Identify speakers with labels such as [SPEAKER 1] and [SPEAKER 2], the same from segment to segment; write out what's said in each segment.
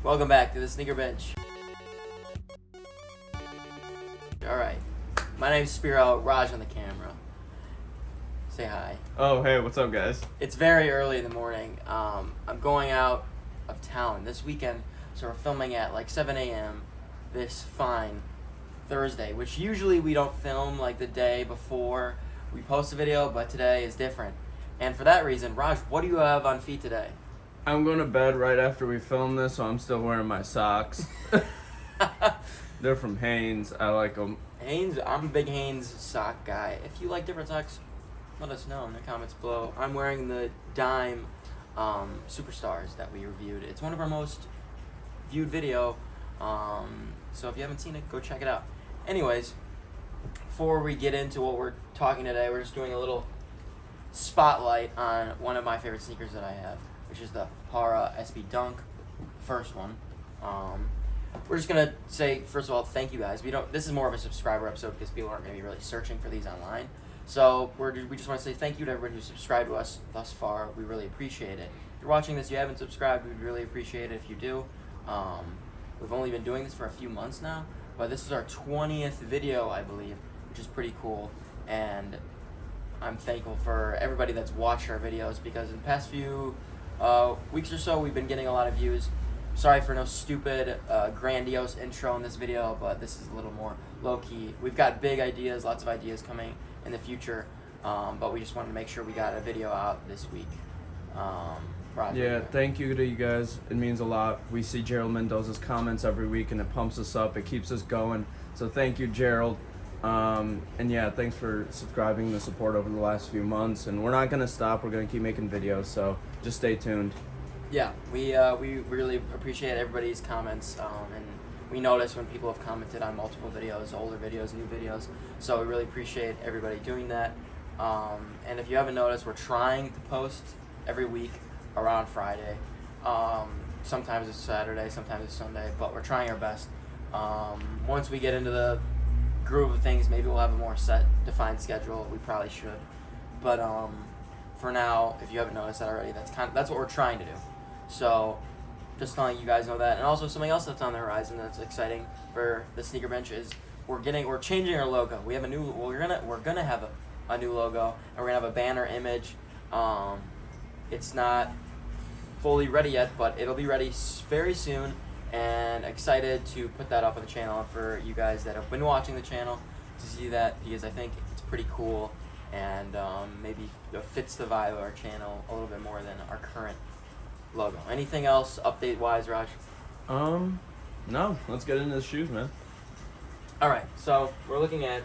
[SPEAKER 1] Welcome back to the Sneaker Bench. Alright, my name's Spyro, Raj on the camera. Say hi.
[SPEAKER 2] Oh, hey, what's up, guys?
[SPEAKER 1] It's very early in the morning. I'm going out of town this weekend, so we're filming at like 7 a.m. this fine Thursday, which usually we don't film like the day before we post a video, but today is different. And for that reason, Raj, what do you have on feet today?
[SPEAKER 2] I'm going to bed right after we film this, so I'm still wearing my socks. They're from Hanes. I like them.
[SPEAKER 1] Hanes, I'm a big Hanes sock guy. If you like different socks, let us know in the comments below. I'm wearing the Dime Superstars that we reviewed. It's one of our most viewed video, so if you haven't seen it, go check it out. Anyways, before we get into what we're talking today, we're just doing a little spotlight on one of my favorite sneakers that I have, which is the Parra SB Dunk, first one. We're just gonna say, first of all, thank you guys. This is more of a subscriber episode because people aren't gonna be really searching for these online. So we just want to say thank you to everybody who subscribed to us thus far. We really appreciate it. If you're watching this, you haven't subscribed, we'd really appreciate it if you do. We've only been doing this for a few months now, but this is our 20th video, I believe, which is pretty cool. And I'm thankful for everybody that's watched our videos because in the past few weeks or so, we've been getting a lot of views. Sorry for no stupid, grandiose intro in this video, but this is a little more low-key. We've got big ideas, lots of ideas coming in the future, but we just wanted to make sure we got a video out this week. Roger.
[SPEAKER 2] Yeah, thank you to you guys. It means a lot. We see Gerald Mendoza's comments every week, and it pumps us up. It keeps us going. So thank you, Gerald. And yeah, thanks for subscribing and the support over the last few months. And we're not going to stop. We're going to keep making videos, so just stay tuned.
[SPEAKER 1] Yeah, we really appreciate everybody's comments, and we notice when people have commented on multiple videos, older videos, new videos, so we really appreciate everybody doing that. And if you haven't noticed, we're trying to post every week around Friday. Sometimes it's Saturday, sometimes it's Sunday, but we're trying our best. Once we get into the groove of things, maybe we'll have a more set, defined schedule. We probably should, but for now, if you haven't noticed that already, that's what we're trying to do. So, just letting you guys know that. And also something else that's on the horizon that's exciting for the Sneaker Bench is we're changing our logo. We have we're gonna have a new logo, and we're gonna have a banner image. It's not fully ready yet, but it'll be ready very soon, and excited to put that up on the channel for you guys that have been watching the channel to see that, because I think it's pretty cool and maybe fits the vibe of our channel a little bit more than our current logo. Anything else update-wise, Raj?
[SPEAKER 2] No. Let's get into the shoes, man.
[SPEAKER 1] All right, so we're looking at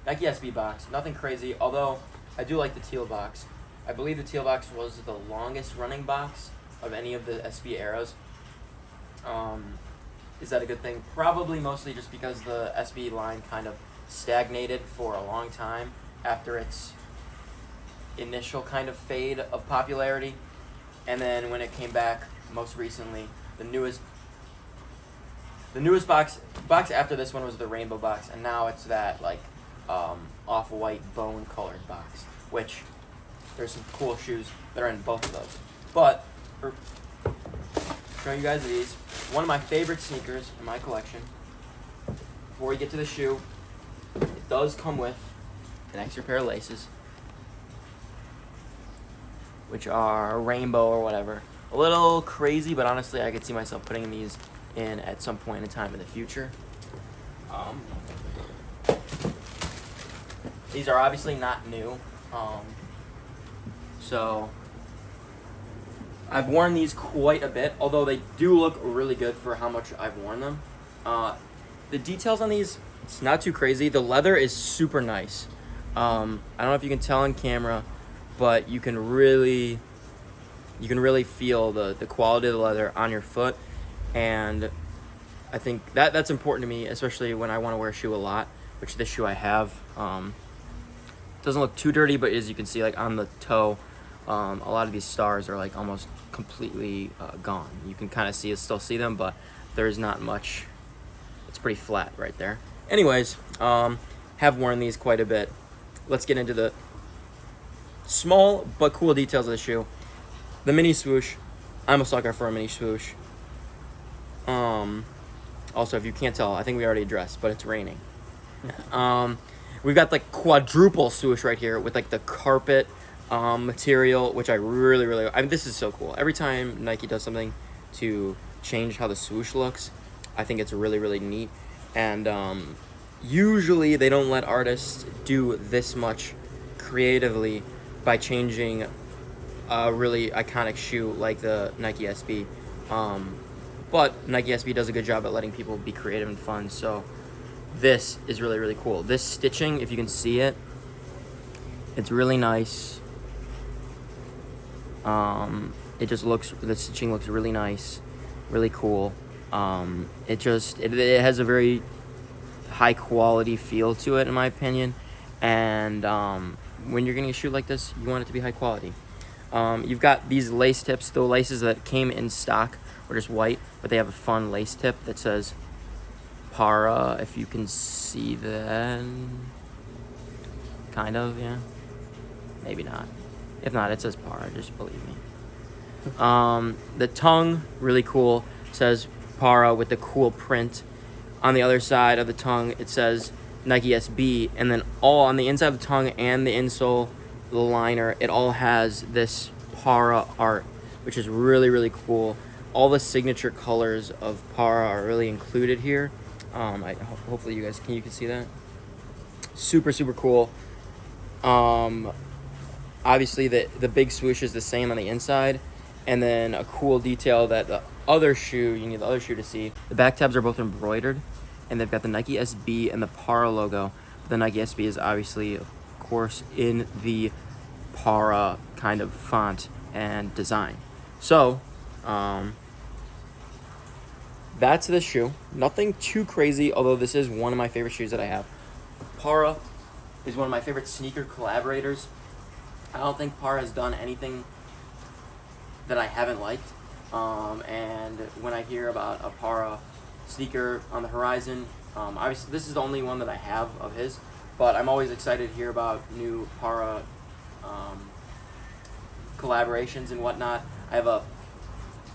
[SPEAKER 1] Nike SB box. Nothing crazy, although I do like the teal box. I believe the teal box was the longest running box of any of the SB eras. Is that a good thing? Probably mostly just because the SB line kind of stagnated for a long time after its initial kind of fade of popularity. And then when it came back most recently, the newest box after this one was the rainbow box, and now it's that like off-white bone colored box, which there's some cool shoes that are in both of those. But showing you guys these, one of my favorite sneakers in my collection. Before we get to the shoe, it does come with an extra pair of laces, which are rainbow or whatever. A little crazy, but honestly, I could see myself putting these in at some point in time in the future. These are obviously not new, so I've worn these quite a bit, although they do look really good for how much I've worn them. The details on these, it's not too crazy. The leather is super nice. I don't know if you can tell on camera, but you can really feel the quality of the leather on your foot, and I think that's important to me, especially when I want to wear a shoe a lot, which this shoe I have. Doesn't look too dirty, but as you can see, like on the toe, a lot of these stars are like almost completely gone. You can kind of still see them, but there's not much. It's pretty flat right there. Anyways, have worn these quite a bit. Let's get into the small but cool details of the shoe. The mini swoosh. I'm a sucker for a mini swoosh. Also, if you can't tell, I think we already addressed, but it's raining. We've got like quadruple swoosh right here with like the carpet material, which I really. I mean, this is so cool. Every time Nike does something to change how the swoosh looks, I think it's really neat. And usually they don't let artists do this much creatively by changing a really iconic shoe like the Nike SB. But Nike SB does a good job at letting people be creative and fun. So this is really cool. This stitching, if you can see it, it's really nice. It just looks, the stitching looks really nice, really cool. It has a very high quality feel to it, in my opinion. And when you're getting a shoe like this, you want it to be high quality. You've got these lace tips. The laces that came in stock were just white, but they have a fun lace tip that says Parra, if you can see that. Kind of, yeah. Maybe not. If not, it says Parra, just believe me. The tongue, really cool, says Parra with the cool print. On the other side of the tongue, it says Nike SB, and then all on the inside of the tongue and the insole, the liner, it all has this Parra art, which is really cool. All the signature colors of Parra are really included here. Hopefully you guys can see that. Super cool. Obviously the big swoosh is the same on the inside, and then a cool detail that the other shoe, you need the other shoe to see. The back tabs are both embroidered, and they've got the Nike SB and the Parra logo. The Nike SB is obviously, of course, in the Parra kind of font and design. So, that's this shoe. Nothing too crazy, although this is one of my favorite shoes that I have. Parra is one of my favorite sneaker collaborators. I don't think Parra has done anything that I haven't liked. And when I hear about a Parra sneaker on the horizon, obviously this is the only one that I have of his, but I'm always excited to hear about new Parra collaborations and whatnot. I have a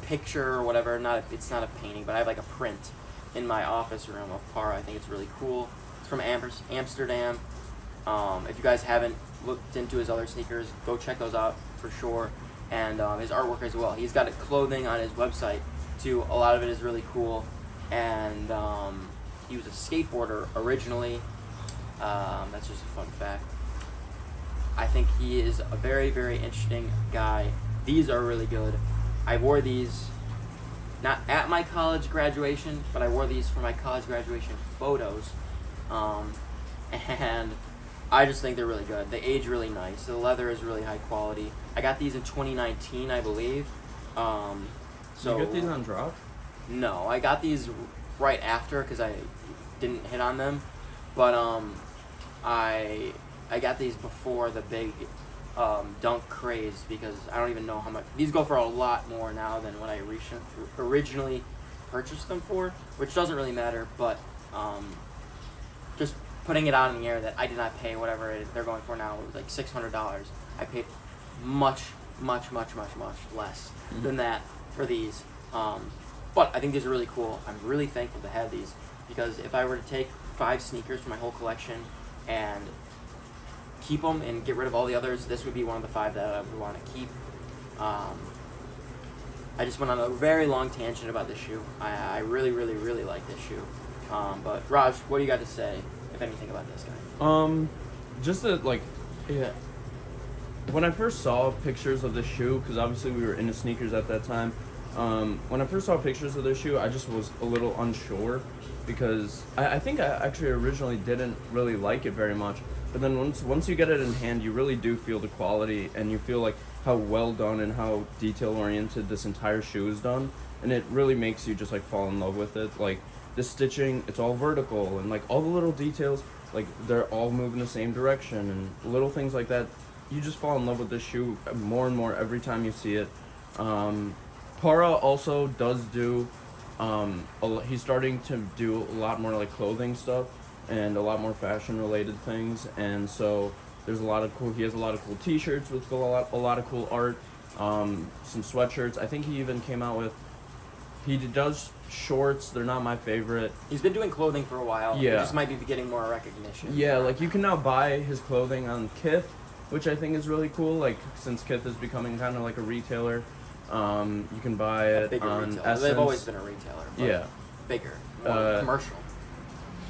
[SPEAKER 1] picture or whatever, it's not a painting, but I have like a print in my office room of Parra. I think it's really cool. It's from Amsterdam. If you guys haven't looked into his other sneakers, go check those out for sure. And his artwork as well. He's got clothing on his website too. A lot of it is really cool. And he was a skateboarder originally. That's just a fun fact. I think he is a very interesting guy. These are really good. I wore these not at my college graduation, but I wore these for my college graduation photos. And I just think they're really good. They age really nice. The leather is really high quality. I got these in 2019, I believe. So
[SPEAKER 2] you got these on drop?
[SPEAKER 1] No, I got these right after because I didn't hit on them. But I got these before the big dunk craze, because I don't even know how much. These go for a lot more now than what I originally purchased them for, which doesn't really matter. But just putting it out in the air that I did not pay whatever they're going for now. It was like $600. I paid much less than that for these. But I think these are really cool. I'm really thankful to have these, because if I were to take 5 sneakers from my whole collection and keep them and get rid of all the others, this would be one of the 5 that I would want to keep. I just went on a very long tangent about this shoe. I really like this shoe. But Raj, what do you got to say, if anything, about this guy?
[SPEAKER 2] Just that, like, yeah. When I first saw pictures of this shoe, because obviously we were into sneakers at that time, when I first saw pictures of this shoe, I just was a little unsure, because I think I actually originally didn't really like it very much. But then once you get it in hand, you really do feel the quality, and you feel like how well done and how detail oriented this entire shoe is done, and it really makes you just like fall in love with it. Like the stitching, it's all vertical, and like all the little details, like they're all moving the same direction, and little things like that. You just fall in love with this shoe more and more every time you see it. Parra also does do, he's starting to do a lot more like clothing stuff and a lot more fashion related things, and so there's he has a lot of cool t-shirts with a lot of cool art, some sweatshirts. I think he even came out with He does shorts. They're not my favorite.
[SPEAKER 1] He's been doing clothing for a while.
[SPEAKER 2] Yeah.
[SPEAKER 1] He just might be getting more recognition.
[SPEAKER 2] Yeah, like you can now buy his clothing on Kith, which I think is really cool. Like since Kith is becoming kind of like a retailer, you can buy it
[SPEAKER 1] Bigger
[SPEAKER 2] on
[SPEAKER 1] retailer.
[SPEAKER 2] Essence.
[SPEAKER 1] They've always been a retailer. But
[SPEAKER 2] Yeah.
[SPEAKER 1] bigger, more commercial.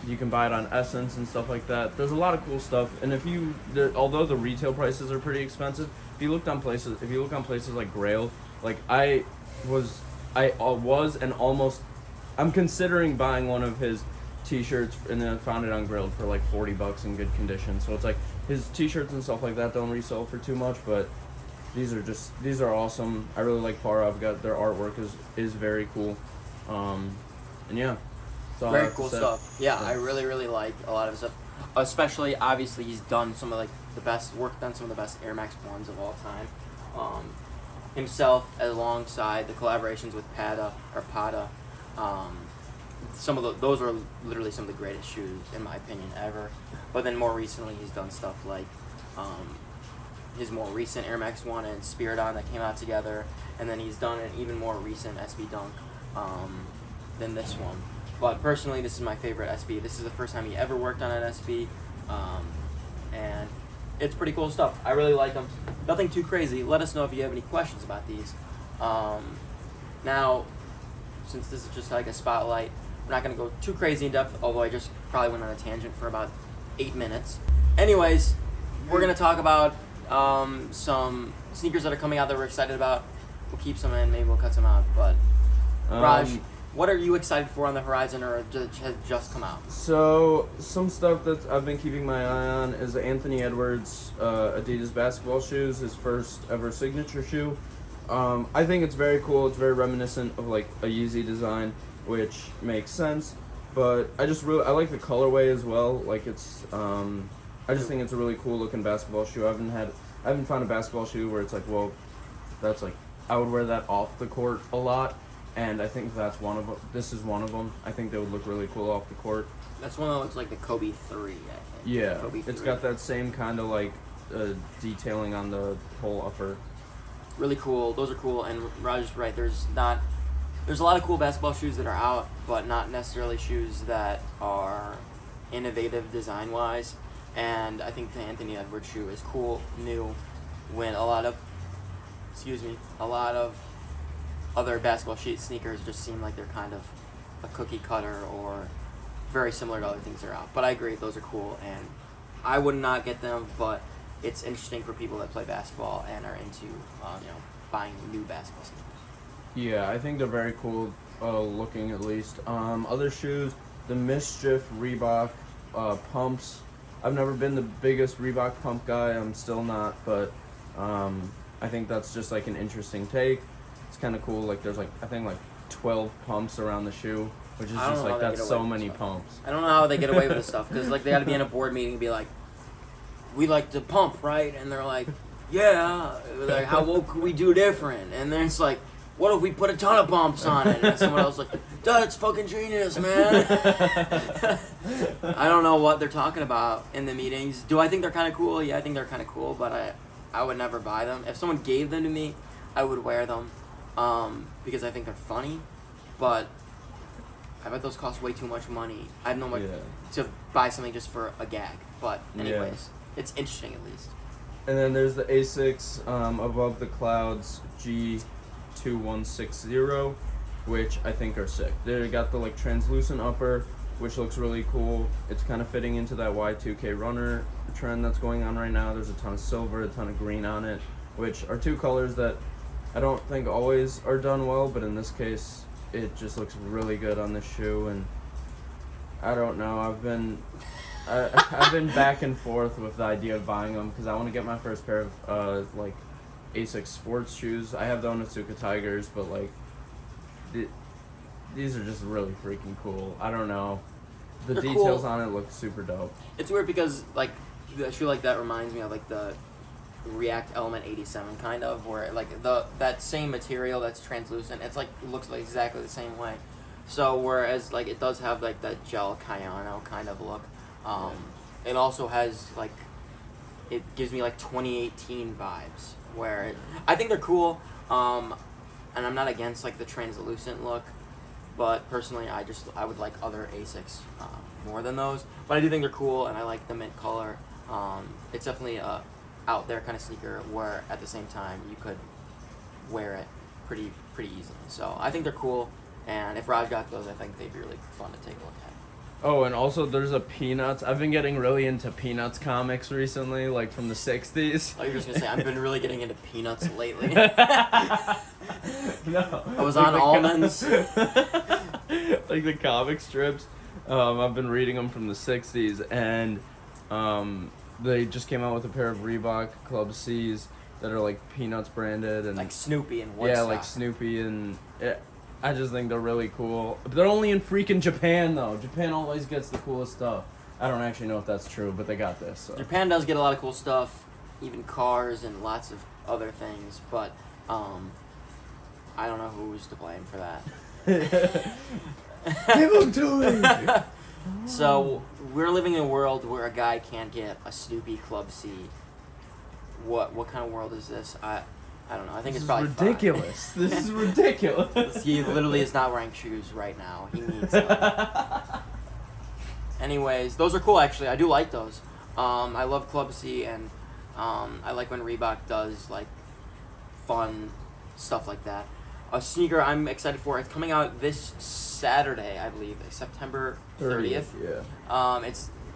[SPEAKER 2] You can buy it on Essence and stuff like that. There's a lot of cool stuff, and although the retail prices are pretty expensive, if you look on places like Grail, like I was and almost, I'm considering buying one of his T-shirts, and then I found it on Grail for like $40 in good condition. So it's like his T-shirts and stuff like that don't resell for too much, but these are awesome. I really like Parra. I've got their artwork is very cool, and yeah.
[SPEAKER 1] Very cool stuff. Yeah, I really like a lot of his stuff. Especially, obviously, he's done some of like worked on some of the best Air Max 1s of all time. Himself, alongside the collaborations with Parra. Those are literally some of the greatest shoes, in my opinion, ever. But then more recently, he's done stuff like his more recent Air Max 1 and Spiridon that came out together. And then he's done an even more recent SB Dunk than this one. But personally, this is my favorite SB. This is the first time he ever worked on an SB, and it's pretty cool stuff. I really like them. Nothing too crazy. Let us know if you have any questions about these. Now, since this is just like a spotlight, we're not going to go too crazy in depth, although I just probably went on a tangent for about 8 minutes. Anyways, we're going to talk about some sneakers that are coming out that we're excited about. We'll keep some in, maybe we'll cut some out, but Raj, what are you excited for on the horizon, or has just come out?
[SPEAKER 2] So, some stuff that I've been keeping my eye on is the Anthony Edwards Adidas basketball shoes, his first ever signature shoe. I think it's very cool. It's very reminiscent of like a Yeezy design, which makes sense. But I like the colorway as well. Like it's, I just think it's a really cool looking basketball shoe. I haven't found a basketball shoe where it's like, well, that's like, I would wear that off the court a lot. And I think that's one of them. This is one of them. I think they would look really cool off the court.
[SPEAKER 1] That's one that looks like the Kobe 3, I think.
[SPEAKER 2] Yeah,
[SPEAKER 1] Kobe 3.
[SPEAKER 2] It's got that same kind of like detailing on the whole upper.
[SPEAKER 1] Really cool. Those are cool. And Raj is right. There's a lot of cool basketball shoes that are out, but not necessarily shoes that are innovative design-wise. And I think the Anthony Edwards shoe is cool, new, when a lot of other basketball sneakers just seem like they're kind of a cookie cutter or very similar to other things that are out. But I agree, those are cool, and I would not get them, but it's interesting for people that play basketball and are into buying new basketball sneakers.
[SPEAKER 2] Yeah, I think they're very cool looking, at least. Other shoes, the Mischief Reebok pumps. I've never been the biggest Reebok pump guy. I'm still not, but I think that's just like an interesting take. It's kind of cool. Like there's like, I think like 12 pumps around the shoe, which is just like, that's so many pumps.
[SPEAKER 1] I don't know how they get away with this stuff, because like they got to be in a board meeting and be like, we like to pump, right? And they're like, yeah, like what could we do different? And then it's like, what if we put a ton of pumps on it? And someone else like, that's fucking genius, man. I don't know what they're talking about in the meetings. Do I think they're kind of cool? Yeah, I think they're kind of cool, but I would never buy them. If someone gave them to me, I would wear them because I think they're funny, but I bet those cost way too much money. I have no money to buy something just for a gag. But anyways, it's interesting at least.
[SPEAKER 2] And then there's the Asics Above the Clouds G2160, which I think are sick. They got the like translucent upper, which looks really cool. It's kind of fitting into that Y2K runner trend that's going on right now. There's a ton of silver, a ton of green on it, which are two colors that I don't think always are done well, but in this case, it just looks really good on this shoe. And I don't know, I've been back and forth with the idea of buying them because I want to get my first pair of like Asics sports shoes. I have the Onitsuka Tigers, but like these are just really freaking cool. I don't know, the details on it look super dope. It's
[SPEAKER 1] weird because like a shoe like that reminds me of like the React Element 87 kind of, where like that same material that's translucent, it's like looks like exactly the same way. So whereas like it does have like that gel Kayano kind of look, it also has like, it gives me like 2018 vibes where I think they're cool, and I'm not against like the translucent look, But personally, I would like other Asics more than those. But I do think they're cool, and I like the mint color. It's definitely a out there kind of sneaker where at the same time you could wear it pretty easily. So I think they're cool, and if Raj got those, I think they'd be really fun to take a look at.
[SPEAKER 2] Oh, and also there's a Peanuts. I've been getting really into Peanuts comics recently, like from the 60s.
[SPEAKER 1] Oh, you're just gonna say I've been really getting into Peanuts lately.
[SPEAKER 2] No.
[SPEAKER 1] I was on almonds.
[SPEAKER 2] Like the comic strips. I've been reading them from the 60s, and they just came out with a pair of Reebok Club C's that are like Peanuts branded and
[SPEAKER 1] Like Snoopy and Woodstock.
[SPEAKER 2] yeah, like Snoopy and I just think they're really cool. But they're only in freaking Japan though. Japan always gets the coolest stuff. I don't actually know if that's true, but they got this. So.
[SPEAKER 1] Japan does get a lot of cool stuff, even cars and lots of other things, but I don't know who's to blame for that.
[SPEAKER 2] Give them to me.
[SPEAKER 1] So we're living in a world where a guy can't get a Snoopy Club C. What kind of world is this? I don't know. I think
[SPEAKER 2] This
[SPEAKER 1] it's probably
[SPEAKER 2] is ridiculous. This is ridiculous.
[SPEAKER 1] He literally is not wearing shoes right now. He needs them. Anyways, those are cool actually. I do like those. I love Club C, and I like when Reebok does like fun stuff like that. A sneaker I'm excited for. It's coming out this Saturday, I believe, September 30th.
[SPEAKER 2] Yeah.
[SPEAKER 1] And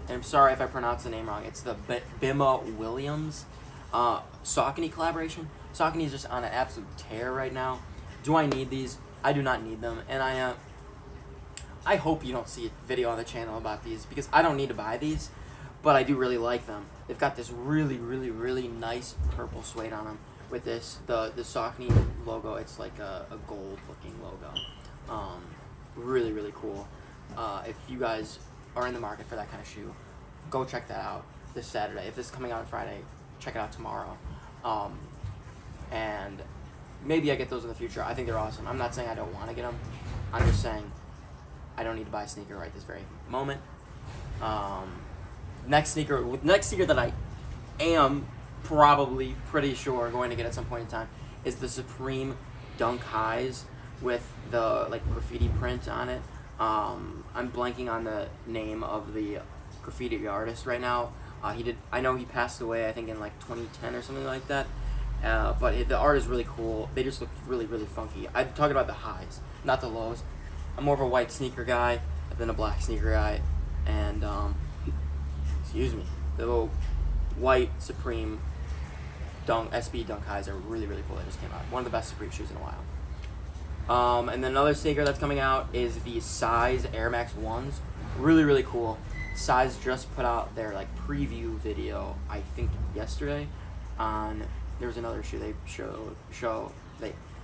[SPEAKER 1] I'm sorry if I pronounce the name wrong. It's the Bima Williams Saucony collaboration. Saucony is just on an absolute tear right now. Do I need these? I do not need them, and I hope you don't see a video on the channel about these because I don't need to buy these, but I do really like them. They've got this really nice purple suede on them with the Saucony logo. It's like a gold looking logo. Really cool. If you guys are in the market for that kind of shoe, go check that out this Saturday. If this is coming out on Friday, check it out tomorrow. And maybe I get those in the future. I think they're awesome. I'm not saying I don't want to get them. I'm just saying I don't need to buy a sneaker right this very moment. Next sneaker that I am probably pretty sure going to get at some point in time is the Supreme Dunk Highs with the like graffiti print on it. I'm blanking on the name of the graffiti artist right now. I know he passed away, I think in like 2010 or something like that. But the art is really cool. They just look really funky. I'm talking about the highs, not the lows. I'm more of a white sneaker guy than a black sneaker guy. And, excuse me, the little white Supreme SB Dunk Highs are really cool. They just came out. One of the best Supreme shoes in a while. And then another sneaker that's coming out is the Size Air Max 1s. Really cool. Size just put out their like preview video, I think yesterday, on there was another shoe they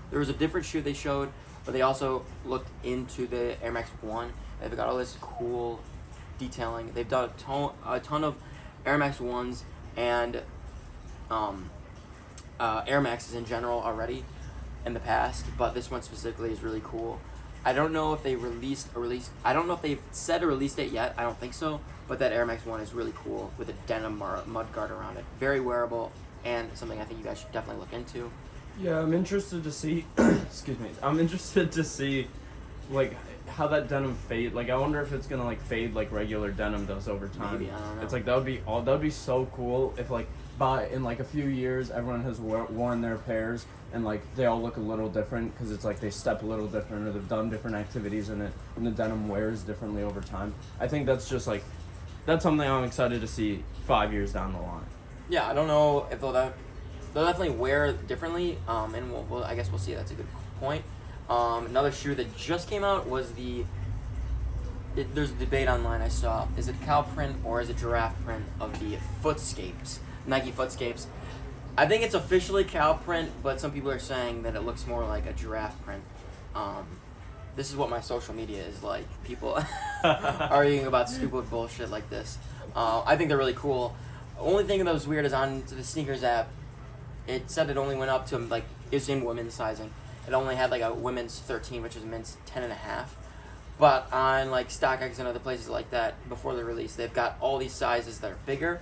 [SPEAKER 1] there was a different shoe they showed, but they also looked into the Air Max 1. They've got all this cool detailing. They've done a ton of Air Max 1s and Air Maxes in general already in the past, but this one specifically is really cool. I don't know if they I don't know if they've set a release date yet. I don't think so, but that Air Max 1 is really cool with a denim mud guard around it. Very wearable and something I think you guys should definitely look into.
[SPEAKER 2] Yeah, I'm interested to see. Excuse me. I'm interested to see, like, how that denim fade. Like, I wonder if it's gonna like fade like regular denim does over time.
[SPEAKER 1] Maybe, I don't know.
[SPEAKER 2] It's like that would be so cool if like in like a few years everyone has worn their pairs and like they all look a little different because it's like they step a little different or they've done different activities in it and the denim wears differently over time. I think that's just like that's something I'm excited to see 5 years down the line.
[SPEAKER 1] Yeah, I don't know if they'll definitely wear differently, and I guess we'll see. That's a good point. Another shoe that just came out was there's a debate online I saw. Is it cow print or is it giraffe print of the Footscapes, Nike Footscapes? I think it's officially cow print, but some people are saying that it looks more like a giraffe print. This is what my social media is like. People arguing about stupid bullshit like this. I think they're really cool. The only thing that was weird is on the sneakers app, it said it only went up to like it's in women's sizing. It only had like a women's 13, which is a men's 10.5. But on like StockX and other places like that, before the release, they've got all these sizes that are bigger,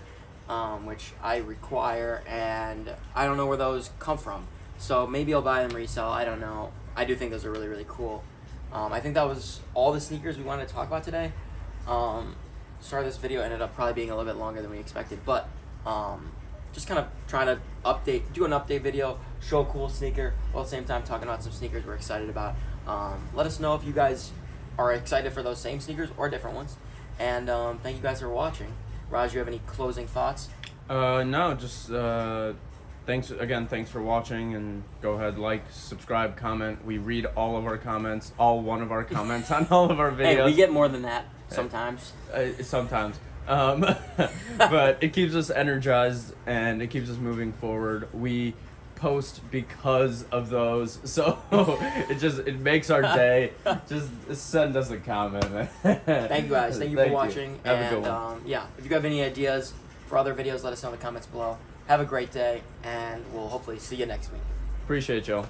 [SPEAKER 1] which I require, and I don't know where those come from. So maybe I'll buy them resell. I don't know. I do think those are really cool. I think that was all the sneakers we wanted to talk about today. Sorry this video ended up probably being a little bit longer than we expected, but just kind of trying to do an update video, show a cool sneaker, while at the same time talking about some sneakers we're excited about. Let us know if you guys are excited for those same sneakers or different ones. And thank you guys for watching. Raj, you have any closing thoughts?
[SPEAKER 2] No, just thanks for watching, and go ahead, like, subscribe, comment. We read all of our comments, all one of our comments on all of our videos.
[SPEAKER 1] Hey, we get more than that sometimes.
[SPEAKER 2] Sometimes. But it keeps us energized and it keeps us moving forward. We post because of those, so it makes our day. Just send us a comment.
[SPEAKER 1] Thank you guys. Thank you for watching.
[SPEAKER 2] Have a good one.
[SPEAKER 1] Yeah, if you have any ideas for other videos, let us know in the comments below. Have a great day, and we'll hopefully see you next week.
[SPEAKER 2] Appreciate y'all.